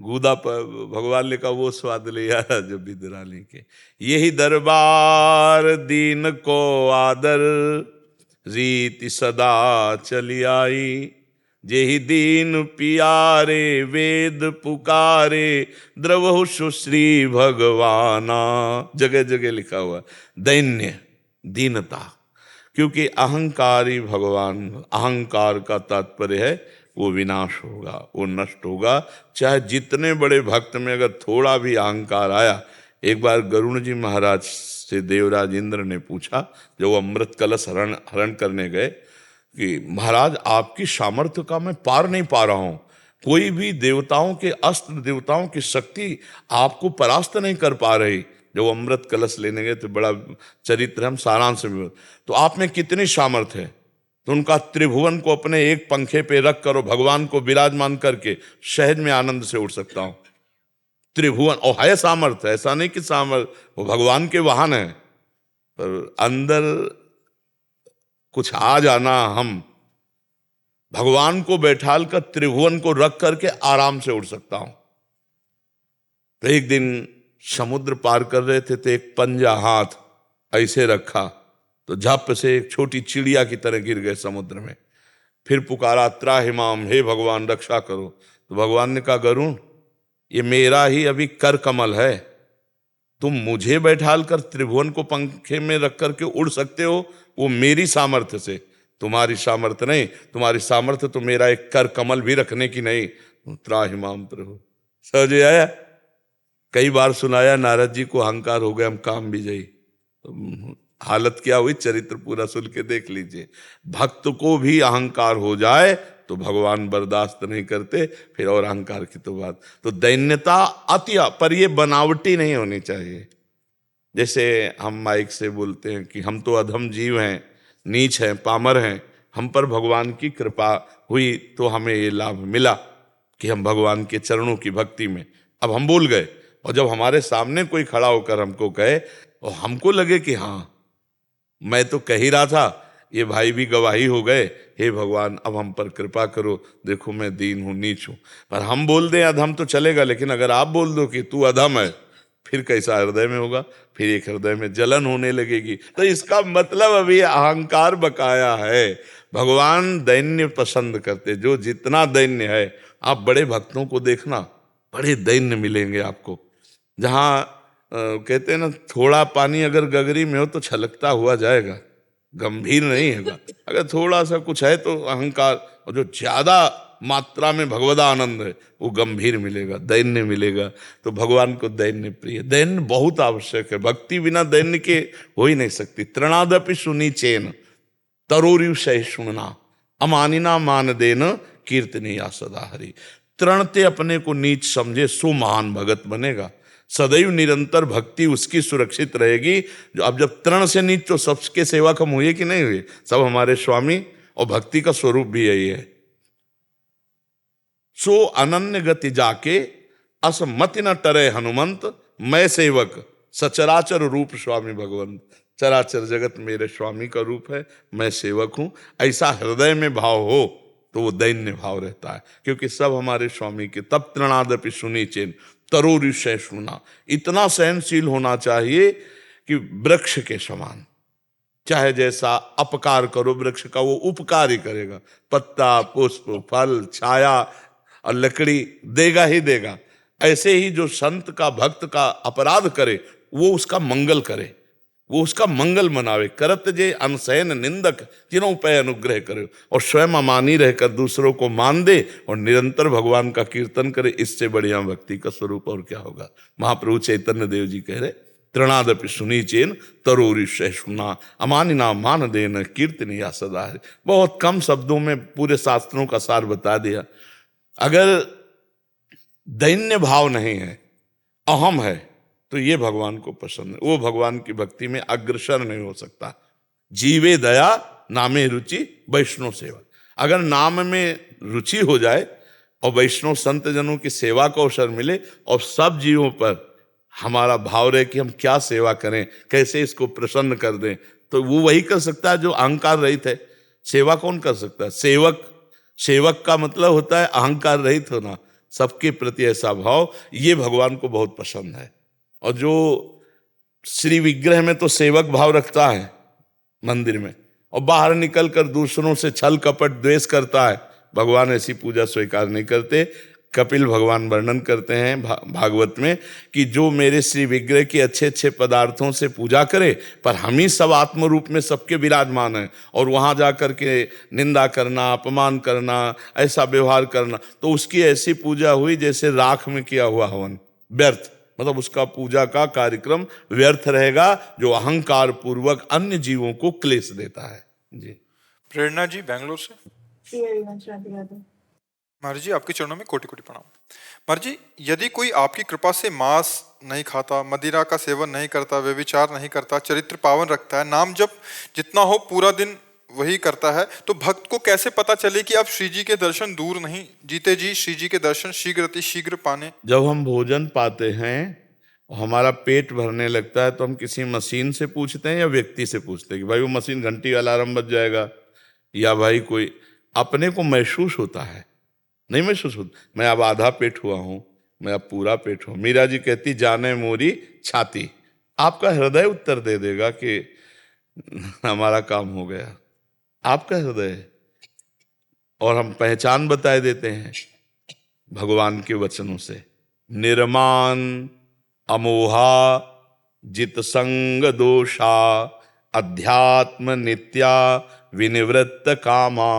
गूदा पर भगवान ने कहा वो स्वाद ले आया जो विदुराली के। यही दरबार दीन को आदर, रीति सदा चली आई। जेहि दीन पियारे वेद पुकारे, द्रवहु सुश्री भगवाना। जगह जगह लिखा हुआ दैन्य, दीनता, क्योंकि अहंकारी भगवान, अहंकार का तात्पर्य है वो विनाश होगा, वो नष्ट होगा। चाहे जितने बड़े भक्त में अगर थोड़ा भी अहंकार आया। एक बार गरुण जी महाराज से देवराज इंद्र ने पूछा, जब वो अमृत कलश हरण करने गए, कि महाराज आपकी सामर्थ्य का मैं पार नहीं पा रहा हूं, कोई भी देवताओं के अस्त्र, देवताओं की शक्ति आपको परास्त नहीं कर पा रही। जब अमृत कलश लेने गए तो बड़ा चरित्र हम सारांश में, तो आप में कितनी सामर्थ्य है। तो उनका त्रिभुवन को अपने एक पंखे पे रख करो, भगवान को विराजमान करके सहज में आनंद से उड़ सकता हूं। त्रिभुवन, और है सामर्थ्य, ऐसा नहीं कि सामर्थ्य, वो भगवान के वाहन है, पर अंदर कुछ आ जाना। हम भगवान को बैठाल कर त्रिभुवन को रख करके आराम से उड़ सकता हूं। तो एक दिन समुद्र पार कर रहे थे, तो एक पंजा हाथ ऐसे रखा, तो झप से एक छोटी चिड़िया की तरह गिर गए समुद्र में। फिर पुकारा त्राहिमाम, हे भगवान रक्षा करो। तो भगवान ने कहा, गरुण ये मेरा ही अभी कर कमल है, तुम मुझे बैठाल कर त्रिभुवन को पंखे में रख करके उड़ सकते हो, वो मेरी सामर्थ्य से, तुम्हारी सामर्थ्य नहीं। तुम्हारी सामर्थ्य तो मेरा एक कर कमल भी रखने की नहीं। त्राहिमाम प्रभु, समझ आया। कई बार सुनाया नारद जी को अहंकार हो गया, हम काम भी जाई, तो हालत क्या हुई, चरित्र पूरा सुन के देख लीजिए। भक्त को भी अहंकार हो जाए तो भगवान बर्दाश्त नहीं करते, फिर और अहंकार की तो बात। तो दैन्यता अति, पर ये बनावटी नहीं होनी चाहिए। जैसे हम माइक से बोलते हैं कि हम तो अधम जीव हैं, नीच हैं, पामर हैं, हम पर भगवान की कृपा हुई तो हमें ये लाभ मिला कि हम भगवान के चरणों की भक्ति में, अब हम बोल गए। और जब हमारे सामने कोई खड़ा होकर हमको कहे और हमको लगे कि हाँ मैं तो कह ही रहा था, ये भाई भी गवाही हो गए, हे भगवान अब हम पर कृपा करो, देखो मैं दीन हूं, नीच हूं। पर हम बोल दें अधम तो चलेगा, लेकिन अगर आप बोल दो कि तू अधम है, फिर कैसा हृदय में होगा, फिर एक हृदय में जलन होने लगेगी। तो इसका मतलब अभी अहंकार बकाया है। भगवान दैन्य पसंद करते, जो जितना दैन्य है। आप बड़े भक्तों को देखना, बड़े दैन्य मिलेंगे आपको। जहाँ कहते हैं ना, थोड़ा पानी अगर गगरी में हो तो छलकता हुआ जाएगा, गंभीर नहीं होगा। अगर थोड़ा सा कुछ है तो अहंकार, और जो ज्यादा मात्रा में भगवदा आनंद है वो गंभीर मिलेगा, दैन्य मिलेगा। तो भगवान को दैन्य प्रिय, दैन्य बहुत आवश्यक है। भक्ति बिना दैन्य के हो ही नहीं सकती। तृणादपि सुनी चेन तरोरिव सहिष्णुना, अमानिना मान देन कीर्तनीया सदा हरि। तृणते अपने को नीच समझे सो महान भगत बनेगा। सदैव निरंतर भक्ति उसकी सुरक्षित रहेगी। जो अब जब तृण से नीच, तो सबके सेवक हम हुए कि नहीं हुए, सब हमारे स्वामी, और भक्ति का स्वरूप भी यही है। सो अनन्य गति जाके असमति न टरे हनुमंत, मैं सेवक सचराचर रूप स्वामी भगवंत। चराचर जगत मेरे स्वामी का रूप है, मैं सेवक हूं। ऐसा हृदय में भाव हो तो वो दैन्य भाव रहता है, क्योंकि सब हमारे स्वामी के। तब तृणादपि सुनी चेन तरोरि सहिष्णुना, इतना सहनशील होना चाहिए कि वृक्ष के समान, चाहे जैसा अपकार करो वृक्ष का, वो उपकार ही करेगा। पत्ता, पुष्प, फल, छाया और लकड़ी देगा ही देगा। ऐसे ही जो संत का, भक्त का अपराध करे, वो उसका मंगल करे, वो उसका मंगल मनावे। करत जे अनसैन निंदक जिन्हों पे अनुग्रह करे, और स्वयं अमानी रहकर दूसरों को मान दे और निरंतर भगवान का कीर्तन करे। इससे बढ़िया भक्ति का स्वरूप और क्या होगा। महाप्रभु चैतन्य देव जी कह रहे, तृणादपि सुनी चेन तरोरि सहिष्णुना, अमानिना मान देन कीर्तनीया सदा हरि। बहुत कम शब्दों में पूरे शास्त्रों का सार बता दिया। अगर दैन्य भाव नहीं है, अहम है, तो ये भगवान को पसंद है। वो भगवान की भक्ति में अग्रसर नहीं हो सकता। जीवे दया नामे रुचि वैष्णव सेवा। अगर नाम में रुचि हो जाए और वैष्णव संत जनों की सेवा का अवसर मिले और सब जीवों पर हमारा भाव रहे कि हम क्या सेवा करें, कैसे इसको प्रसन्न कर दें, तो वो वही कर सकता है जो अहंकार रहित है। सेवा कौन कर सकता है? सेवक का मतलब होता है अहंकार रहित होना, सबके प्रति ऐसा भाव। ये भगवान को बहुत पसंद है। और जो श्री विग्रह में तो सेवक भाव रखता है मंदिर में, और बाहर निकलकर दूसरों से छल कपट द्वेष करता है, भगवान ऐसी पूजा स्वीकार नहीं करते। कपिल भगवान वर्णन करते हैं भागवत में कि जो मेरे श्री विग्रह के अच्छे अच्छे पदार्थों से पूजा करे, पर हम ही सब आत्म रूप में सबके विराजमान हैं, और वहाँ जा कर के निंदा करना, अपमान करना, ऐसा व्यवहार करना, तो उसकी ऐसी पूजा हुई जैसे राख में किया हुआ हवन, व्यर्थ। मतलब उसका पूजा का कार्यक्रम व्यर्थ रहेगा, जो अहंकार पूर्वक अन्य जीवों को क्लेश देता है। जी। प्रेरणा जी बेंगलोर से। महाराज महाराज जी आपके चरणों में कोटि कोटि प्रणाम। महाराज जी, यदि कोई आपकी कृपा से मांस नहीं खाता, मदिरा का सेवन नहीं करता, व्यभिचार नहीं करता, चरित्र पावन रखता है, नाम जब जितना हो पूरा दिन वही करता है, तो भक्त को कैसे पता चले कि आप श्री जी के दर्शन दूर नहीं, जीते जी श्री जी के दर्शन शीघ्र अति शीघ्र पाने? जब हम भोजन पाते हैं और हमारा पेट भरने लगता है, तो हम किसी मशीन से पूछते हैं या व्यक्ति से पूछते हैं कि भाई वो मशीन घंटी अलार्म बज जाएगा, या भाई कोई अपने को महसूस होता है? नहीं महसूस होता। मैं अब आधा पेट हुआ हूं, मैं अब पूरा पेट हूं। मीरा जी कहती जाने मोरी छाती। आपका हृदय उत्तर दे देगा कि हमारा काम हो गया, आपका हृदय। और हम पहचान बताए देते हैं भगवान के वचनों से। निर्माण अमोहा जित संग दोषा अध्यात्म नित्या विनिवृत्त कामा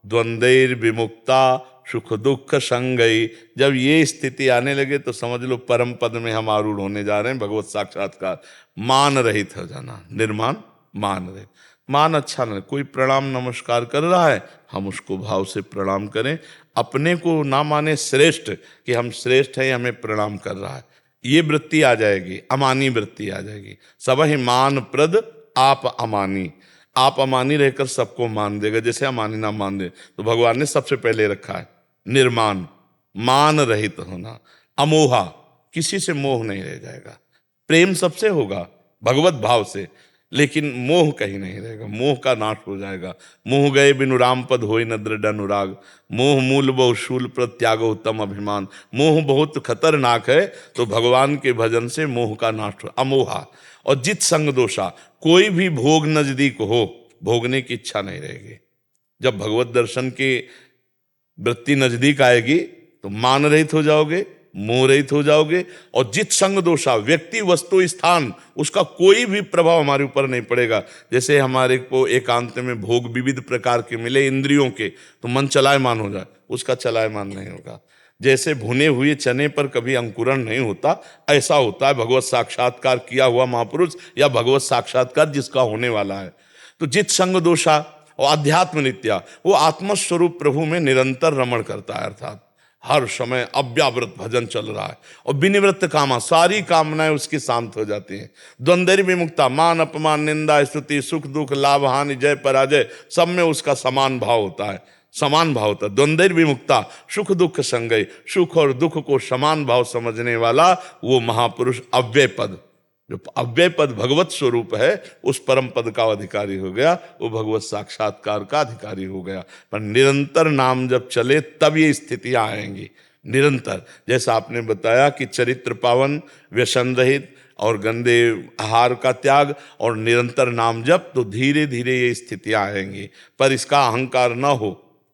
द्वंद्वैर विमुक्ता सुख दुख संगई। जब ये स्थिति आने लगे तो समझ लो परम पद में हम आरूढ़ होने जा रहे हैं। भगवत साक्षात्कार, मान रहित हो जाना। निर्माण मान रहित। मान अच्छा नहीं, कोई प्रणाम नमस्कार कर रहा है, हम उसको भाव से प्रणाम करें। अपने को ना माने श्रेष्ठ कि हम श्रेष्ठ हैं, हमें प्रणाम कर रहा है, ये वृत्ति आ जाएगी, अमानी वृत्ति आ जाएगी। सब ही मान प्रद आप अमानी। आप अमानी रहकर सबको मान देगा, जैसे अमानी ना मान दे। तो भगवान ने सबसे पहले रखा है निर्माण, मान रहित होना। अमोहा, किसी से मोह नहीं रह जाएगा। प्रेम सबसे होगा भगवत भाव से, लेकिन मोह कहीं नहीं रहेगा, मोह का नाश हो जाएगा। मोह गए बिनु राम पद होय न दृढ़ अनुराग। मोह मूल बहु शूल प्रत्याग उत्तम अभिमान। मोह बहुत खतरनाक है, तो भगवान के भजन से मोह का नाश हो। अमोहा। और जित संग दोषा, कोई भी भोग नजदीक हो, भोगने की इच्छा नहीं रहेगी। जब भगवत दर्शन की वृत्ति नजदीक आएगी तो मान रहित हो जाओगे, मोह रहित हो जाओगे। और जित संग दोषा, व्यक्ति वस्तु स्थान उसका कोई भी प्रभाव हमारे ऊपर नहीं पड़ेगा। जैसे हमारे को एकांत में भोग विविध प्रकार के मिले इंद्रियों के, तो मन चलायमान हो जाए, उसका चलायमान नहीं होगा। जैसे भुने हुए चने पर कभी अंकुरण नहीं होता, ऐसा होता है भगवत साक्षात्कार किया हुआ महापुरुष या भगवत साक्षात्कार जिसका होने वाला है। तो जित संग दोषा और अध्यात्म नित्या, वो आत्मस्वरूप प्रभु में निरंतर रमण करता है, अर्थात हर समय अव्यावृत भजन चल रहा है। और विनिवृत्त कामा, सारी कामनाएं उसकी शांत हो जाती हैं। द्वंद्व विमुक्ता, मान अपमान निंदा स्तुति सुख दुख लाभ हानि जय पराजय, सब में उसका समान भाव होता है, समान भाव होता है। द्वंद्व विमुक्ता सुख दुख संगय, सुख और दुख को समान भाव समझने वाला वो महापुरुष अव्यय पद, जो अव्यय पद भगवत स्वरूप है, उस परम पद का अधिकारी हो गया, वो भगवत साक्षात्कार का अधिकारी हो गया। पर निरंतर नाम जब चले तब ये स्थितियां आएंगी निरंतर। जैसा आपने बताया कि चरित्र पावन, व्यसन रहित और गंदे आहार का त्याग और निरंतर नाम जप, तो धीरे धीरे ये स्थितियां आएंगी। पर इसका अहंकार न हो,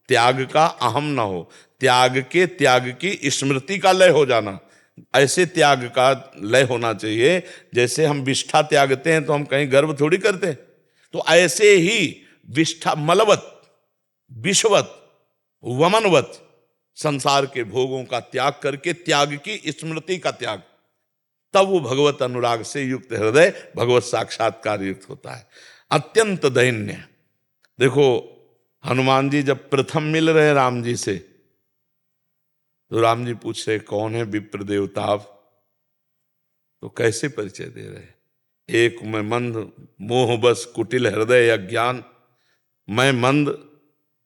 त्याग का अहम न हो, त्याग के त्याग की स्मृति का लय हो जाना। ऐसे त्याग का लय होना चाहिए जैसे हम विष्ठा त्यागते हैं तो हम कहीं गर्व थोड़ी करते हैं। तो ऐसे ही विष्ठा मलवत, विषवत, वमनवत संसार के भोगों का त्याग करके त्याग की स्मृति का त्याग, तब वो भगवत अनुराग से युक्त हृदय भगवत साक्षात्कार युक्त होता है। अत्यंत दैन्य। देखो हनुमान जी जब प्रथम मिल रहे राम जी से, तो राम जी पूछ रहे कौन है विप्र देवता आप? तो कैसे परिचय दे रहे हैं? एक मैं मंद मोह बस कुटिल हृदय अज्ञान, मैं मंद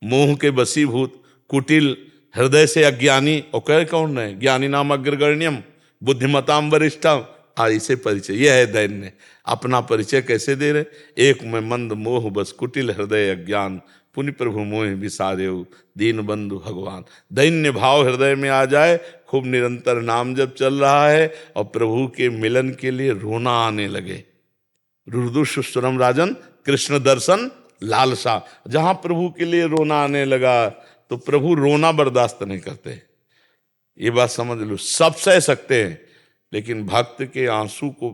मोह के बसीभूत कुटिल हृदय से अज्ञानी, और कह कौन है? ज्ञानी नाम अग्रगण्यम बुद्धिमताम वरिष्ठम। इसे परिचय, यह है दैन्य। अपना परिचय कैसे दे रहे? एक मैं मंद मोह बस कुटिल हृदय अज्ञान, पुनि प्रभु मोह विसारेउ दीन बंधु भगवान। दैन्य भाव हृदय में आ जाए, खूब निरंतर नाम जब चल रहा है और प्रभु के मिलन के लिए रोना आने लगे। रुदु सुस्तरम राजन कृष्ण दर्शन लालसा। जहां प्रभु के लिए रोना आने लगा तो प्रभु रोना बर्दाश्त नहीं करते। ये बात समझ लो, सब सह सकते हैं लेकिन भक्त के आंसू को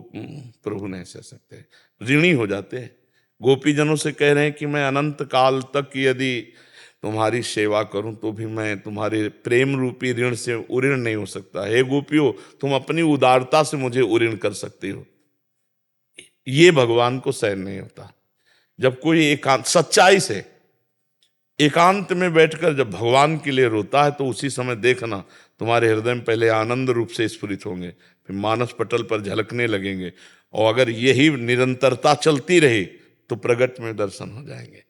प्रभु नहीं सह सकते, ऋणी हो जाते हैं। गोपीजनों से कह रहे हैं कि मैं अनंत काल तक यदि तुम्हारी सेवा करूं तो भी मैं तुम्हारे प्रेम रूपी ऋण से उऋण नहीं हो सकता। हे गोपियों, तुम अपनी उदारता से मुझे उऋण कर सकती हो। ये भगवान को सहन नहीं होता। जब कोई एकांत सच्चाई से एकांत में बैठकर जब भगवान के लिए रोता है तो उसी समय देखना तुम्हारे हृदय में पहले आनंद रूप से स्फुरित होंगे, फिर मानस पटल पर झलकने लगेंगे, और अगर यही निरंतरता चलती रही तो प्रगट में दर्शन हो जाएंगे।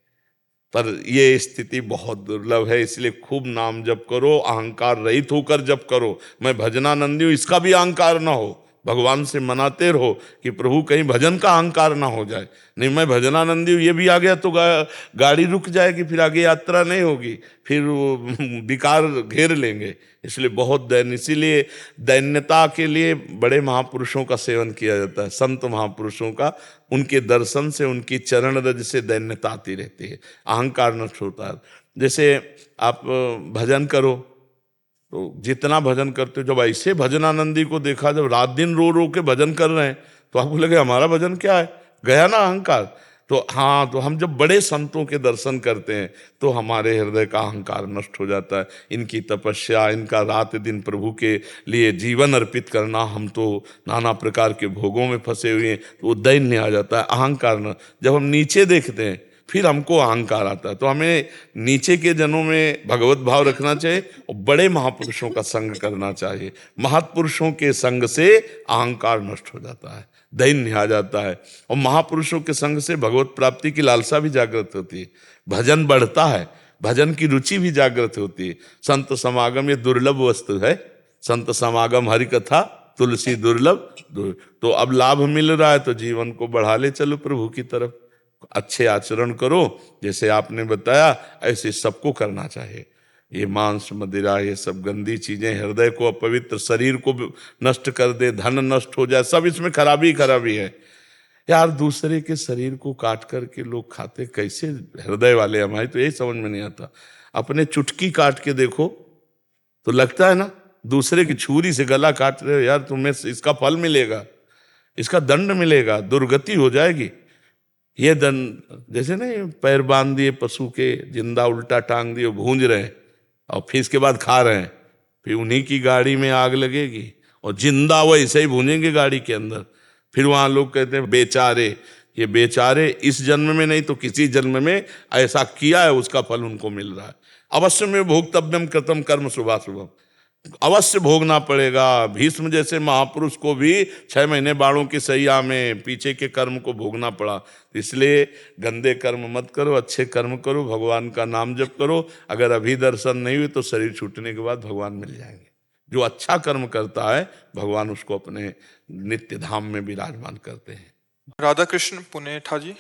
पर ये स्थिति बहुत दुर्लभ है, इसलिए खूब नाम जप करो, अहंकार रहित होकर जप करो। मैं भजनानंदी हूं, इसका भी अहंकार ना हो। भगवान से मनाते रहो कि प्रभु कहीं भजन का अहंकार ना हो जाए। नहीं, मैं भजनानंदी हूं, ये भी आ गया तो गाड़ी रुक जाएगी, फिर आगे यात्रा नहीं होगी, फिर विकार घेर लेंगे। इसलिए बहुत इसीलिए दैन्यता के लिए बड़े महापुरुषों का सेवन किया जाता है, संत महापुरुषों का। उनके दर्शन से, उनकी चरण रज से दैन्यता आती रहती है, अहंकार नष्ट होता है। जैसे आप भजन करो तो जितना भजन करते हो, जब ऐसे भजनानंदी को देखा, जब रात दिन रो रो के भजन कर रहे हैं तो आपको लगे हमारा भजन क्या है, गया ना अहंकार। तो हाँ, तो हम जब बड़े संतों के दर्शन करते हैं तो हमारे हृदय का अहंकार नष्ट हो जाता है। इनकी तपस्या, इनका रात दिन प्रभु के लिए जीवन अर्पित करना, हम तो नाना प्रकार के भोगों में फंसे हुए हैं, तो वो दैन्य आ जाता है, अहंकार न। जब हम नीचे देखते हैं फिर हमको अहंकार आता है। तो हमें नीचे के जनों में भगवत भाव रखना चाहिए और बड़े महापुरुषों का संग करना चाहिए। महापुरुषों के संग से अहंकार नष्ट हो जाता है, दैन्य आ जाता है, और महापुरुषों के संग से भगवत प्राप्ति की लालसा भी जागृत होती है, भजन बढ़ता है, भजन की रुचि भी जागृत होती है। संत समागम ये दुर्लभ वस्तु है, संत समागम हरि कथा तुलसी दुर्लभ। तो अब लाभ मिल रहा है तो जीवन को बढ़ा ले चलो प्रभु की तरफ। अच्छे आचरण करो, जैसे आपने बताया ऐसे सबको करना चाहिए। ये मांस मदिरा, ये सब गंदी चीजें हृदय को अपवित्र, शरीर को नष्ट कर दे, धन नष्ट हो जाए, सब इसमें खराबी खराबी है। यार दूसरे के शरीर को काट करके लोग खाते, कैसे हृदय वाले हमारे, तो यही समझ में नहीं आता। अपने चुटकी काट के देखो तो लगता है ना दूसरे की छुरी से गला काट रहे हो, यार तुम्हें इसका फल मिलेगा, इसका दंड मिलेगा, दुर्गति हो जाएगी। ये दंड जैसे नहीं, पैर बांध दिए पशु के, जिंदा उल्टा टांग दिए, भूंज रहे हैं और फिर इसके बाद खा रहे हैं, फिर उन्हीं की गाड़ी में आग लगेगी और जिंदा वैसे ही भूंजेंगे गाड़ी के अंदर। फिर वहाँ लोग कहते हैं बेचारे, ये बेचारे इस जन्म में नहीं तो किसी जन्म में ऐसा किया है, उसका फल उनको मिल रहा है। अवश्य में भोक्तव्यम कृतम कर्म शुभाशुभम, अवश्य भोगना पड़ेगा। भीष्म जैसे महापुरुष को भी 6 महीने बाणों की सैया में पीछे के कर्म को भोगना पड़ा। इसलिए गंदे कर्म मत करो, अच्छे कर्म करो, भगवान का नाम जप करो। अगर अभी दर्शन नहीं हुए तो शरीर छूटने के बाद भगवान मिल जाएंगे। जो अच्छा कर्म करता है भगवान उसको अपने नित्य धाम में विराजमान करते हैं। राधा कृष्ण पुनेठा जी,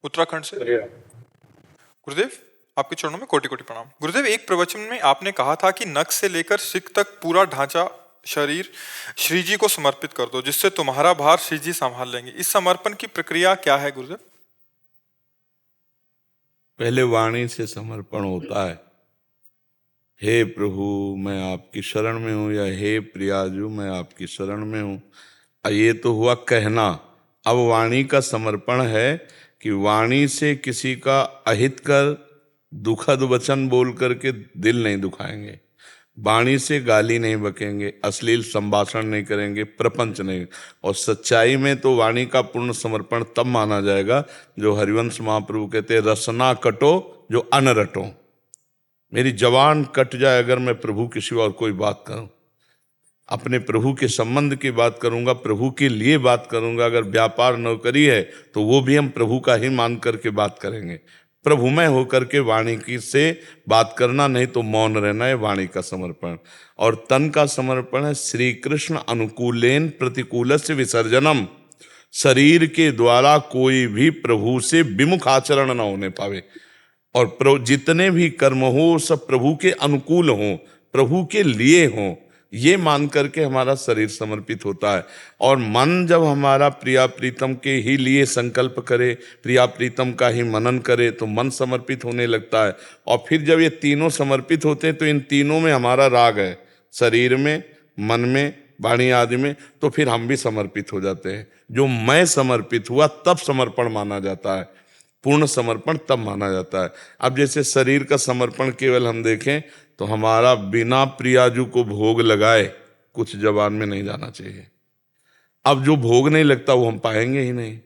उत्तराखंड से। गुरुदेव, आपके चरणों में कोटि कोटि प्रणाम। गुरुदेव, एक प्रवचन में आपने कहा था कि नख से लेकर सिक तक पूरा ढांचा शरीर श्री जी को समर्पित कर दो, जिससे तुम्हारा भार श्री जी संभाल लेंगे। इस समर्पण की प्रक्रिया क्या है गुरुदेव? पहले वाणी से समर्पण होता है, हे प्रभु मैं आपकी शरण में हूँ, या हे प्रियाजू मैं आपकी शरण में हूँ। ये तो हुआ कहना। अब वाणी का समर्पण है कि वाणी से किसी का अहित कर, दुखद वचन बोल करके दिल नहीं दुखाएंगे, वाणी से गाली नहीं बकेंगे, अश्लील संभाषण नहीं करेंगे, प्रपंच नहीं। और सच्चाई में तो वाणी का पूर्ण समर्पण तब माना जाएगा जो हरिवंश महाप्रभु कहते हैं, रसना कटो जो अन रटो। मेरी जवान कट जाए अगर मैं प्रभु के सिवा और कोई बात करूं, अपने प्रभु के संबंध की बात करूंगा, प्रभु के लिए बात करूंगा। अगर व्यापार नौकरी है तो वो भी हम प्रभु का ही मान करके बात करेंगे। प्रभुमय होकर के वाणी की से बात करना, नहीं तो मौन रहना है वाणी का समर्पण। और तन का समर्पण है श्री कृष्ण अनुकूलेन प्रतिकूलस्य विसर्जनम। शरीर के द्वारा कोई भी प्रभु से विमुख आचरण न होने पावे, और जितने भी कर्म हो सब प्रभु के अनुकूल हों, प्रभु के लिए हों, ये मान करके हमारा शरीर समर्पित होता है। और मन जब हमारा प्रिया प्रीतम के ही लिए संकल्प करे, प्रिया प्रीतम का ही मनन करे, तो मन समर्पित होने लगता है। और फिर जब ये तीनों समर्पित होते हैं तो इन तीनों में हमारा राग है, शरीर में, मन में, वाणी आदि में, तो फिर हम भी समर्पित हो जाते हैं। जो मैं समर्पित हुआ तब समर्पण माना जाता है, पूर्ण समर्पण तब माना जाता है। अब जैसे शरीर का समर्पण केवल हम देखें तो हमारा बिना प्रियाजू को भोग लगाए कुछ जबान में नहीं जाना चाहिए। अब जो भोग नहीं लगता वो हम पाएंगे ही नहीं।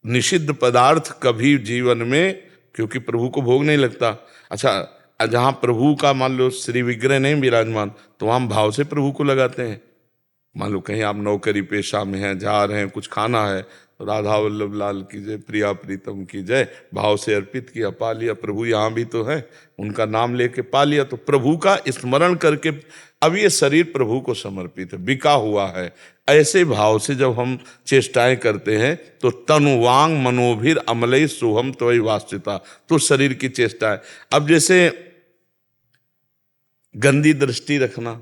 निषिद्ध पदार्थ कभी जीवन में, क्योंकि प्रभु को भोग नहीं लगता। अच्छा, जहाँ प्रभु का मान लो श्री विग्रह नहीं विराजमान, तो हम भाव से प्रभु को लगाते हैं। मान लो कहीं आप नौकरी पेशा में हैं, जा रहे हैं, कुछ खाना है, तो राधा वल्लभ लाल की जय, प्रिया प्रीतम की जय, भाव से अर्पित किया, पा लिया। प्रभु यहाँ भी तो है, उनका नाम लेके पा लिया, तो प्रभु का स्मरण करके अब ये शरीर प्रभु को समर्पित है, बिका हुआ है। ऐसे भाव से जब हम चेष्टाएं करते हैं तो तनुवांग मनोभिर अमलई सोहम त्वयि वास्तिता, तो शरीर की चेष्टा है। अब जैसे गंदी दृष्टि रखना,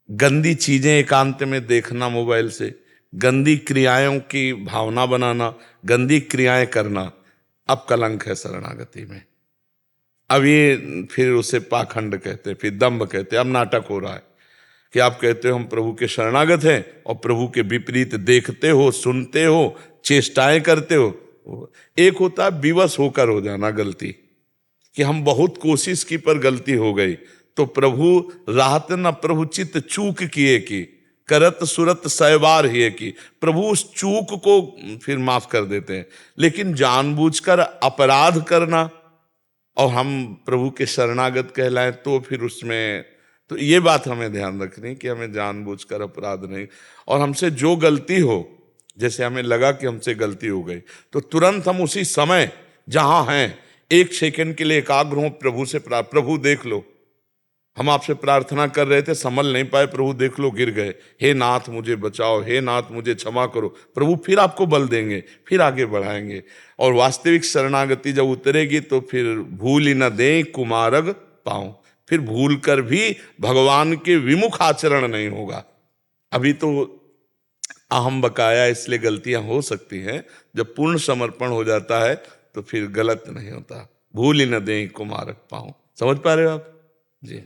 गंदी चीजें एकांत में देखना मोबाइल से, गंदी क्रियाओं की भावना बनाना, गंदी क्रियाएं करना, अब कलंक है शरणागति में। अब ये फिर उसे पाखंड कहते, फिर दंभ कहते। अब नाटक हो रहा है कि आप कहते हो हम प्रभु के शरणागत हैं और प्रभु के विपरीत देखते हो, सुनते हो, चेष्टाएं करते हो। एक होता है विवश होकर हो जाना गलती, कि हम बहुत कोशिश की पर गलती हो गई, तो प्रभु राहत न प्रभु चित्त चूक किए की, करत सुरत सैबार ही की, प्रभु उस चूक को फिर माफ कर देते हैं। लेकिन जानबूझकर अपराध करना और हम प्रभु के शरणागत कहलाएं तो फिर उसमें, तो ये बात हमें ध्यान रखनी कि हमें जानबूझकर अपराध नहीं। और हमसे जो गलती हो, जैसे हमें लगा कि हमसे गलती हो गई, तो तुरंत हम उसी समय जहां हैं 1 सेकंड के लिए एकाग्र हो, प्रभु से प्रभु देख लो, हम आपसे प्रार्थना कर रहे थे, संभल नहीं पाए, प्रभु देख लो गिर गए, हे नाथ मुझे बचाओ, हे नाथ मुझे क्षमा करो। प्रभु फिर आपको बल देंगे, फिर आगे बढ़ाएंगे। और वास्तविक शरणागति जब उतरेगी तो फिर भूल ही न दें कुमारग पाऊं, फिर भूल कर भी भगवान के विमुख आचरण नहीं होगा। अभी तो अहम बकाया, इसलिए गलतियां हो सकती हैं। जब पूर्ण समर्पण हो जाता है तो फिर गलत नहीं होता। भूल ही न दें कुमारक पाऊं। समझ पा रहे हो आप जी?